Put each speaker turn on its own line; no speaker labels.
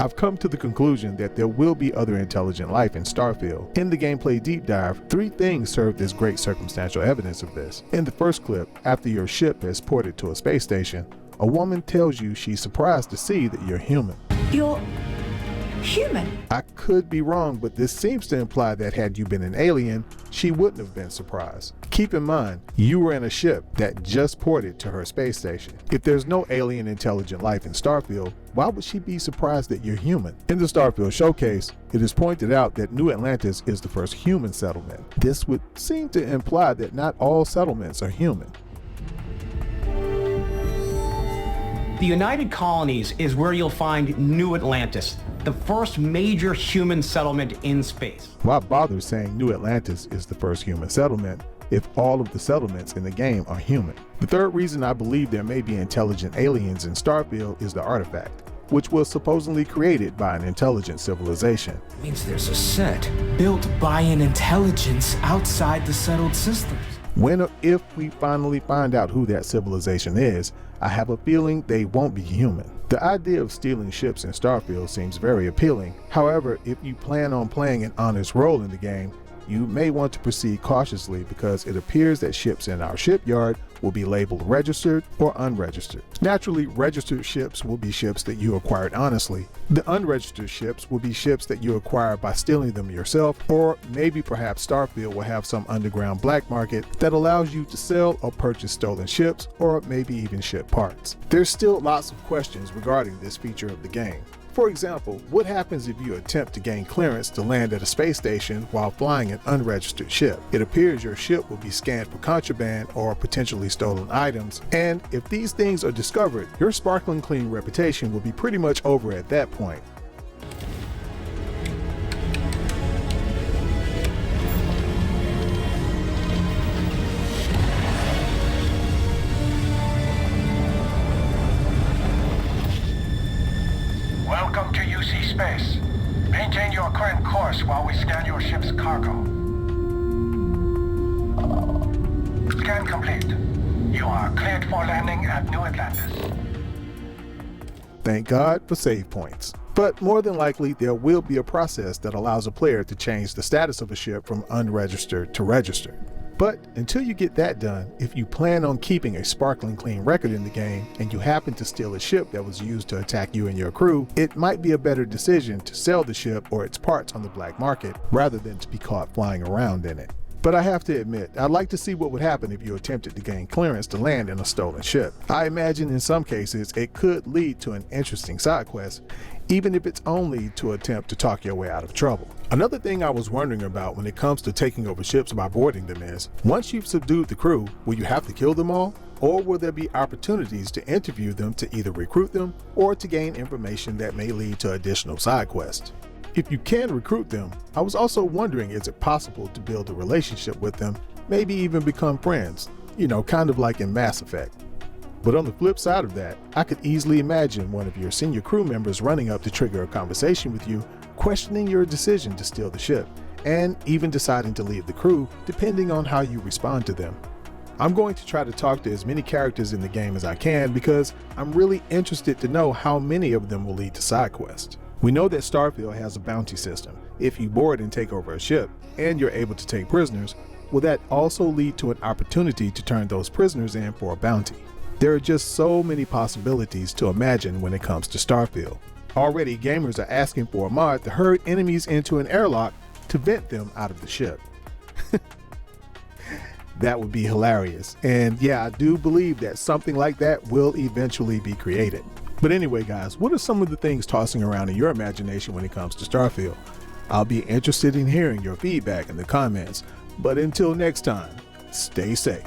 I've come to the conclusion that there will be other intelligent life in Starfield. In the gameplay deep dive, 3 things served as great circumstantial evidence of this. In the first clip, after your ship is ported to a space station, a woman tells you she's surprised to see that you're human.
You're human?
I could be wrong, but this seems to imply that had you been an alien, she wouldn't have been surprised. Keep in mind, you were in a ship that just ported to her space station. If there's no alien intelligent life in Starfield, why would she be surprised that you're human? In the Starfield showcase, it is pointed out that New Atlantis is the first human settlement. This would seem to imply that not all settlements are human.
The United Colonies is where you'll find New Atlantis, the first major human settlement in space.
Why bother saying New Atlantis is the first human settlement if all of the settlements in the game are human? The third reason I believe there may be intelligent aliens in Starfield is the artifact, which was supposedly created by an intelligent civilization.
It means there's a set built by an intelligence outside the settled systems.
When or if we finally find out who that civilization is, I have a feeling they won't be human. The idea of stealing ships in Starfield seems very appealing. However, if you plan on playing an honest role in the game, you may want to proceed cautiously because it appears that ships in our shipyard will be labeled registered or unregistered. Naturally, registered ships will be ships that you acquired honestly. The unregistered ships will be ships that you acquire by stealing them yourself, or maybe perhaps Starfield will have some underground black market that allows you to sell or purchase stolen ships, or maybe even ship parts. There's still lots of questions regarding this feature of the game. For example, what happens if you attempt to gain clearance to land at a space station while flying an unregistered ship? It appears your ship will be scanned for contraband or potentially stolen items, and if these things are discovered, your sparkling clean reputation will be pretty much over at that point.
Welcome to UC Space. Maintain your current course while we scan your ship's cargo. Scan complete. You are cleared for landing at New Atlantis.
Thank God for save points. But more than likely, there will be a process that allows a player to change the status of a ship from unregistered to registered. But until you get that done, if you plan on keeping a sparkling clean record in the game and you happen to steal a ship that was used to attack you and your crew, it might be a better decision to sell the ship or its parts on the black market rather than to be caught flying around in it. But I have to admit, I'd like to see what would happen if you attempted to gain clearance to land in a stolen ship. I imagine in some cases it could lead to an interesting side quest, even if it's only to attempt to talk your way out of trouble. Another thing I was wondering about when it comes to taking over ships by boarding them is, once you've subdued the crew, will you have to kill them all? Or will there be opportunities to interview them to either recruit them or to gain information that may lead to additional side quests? If you can recruit them, I was also wondering, is it possible to build a relationship with them, maybe even become friends, kind of like in Mass Effect? But on the flip side of that, I could easily imagine one of your senior crew members running up to trigger a conversation with you, questioning your decision to steal the ship, and even deciding to leave the crew, depending on how you respond to them. I'm going to try to talk to as many characters in the game as I can because I'm really interested to know how many of them will lead to side quests. We know that Starfield has a bounty system. If you board and take over a ship, and you're able to take prisoners, will that also lead to an opportunity to turn those prisoners in for a bounty? There are just so many possibilities to imagine when it comes to Starfield. Already, gamers are asking for a mod to herd enemies into an airlock to vent them out of the ship. That would be hilarious. And yeah, I do believe that something like that will eventually be created. But anyway, guys, what are some of the things tossing around in your imagination when it comes to Starfield? I'll be interested in hearing your feedback in the comments. But until next time, stay safe.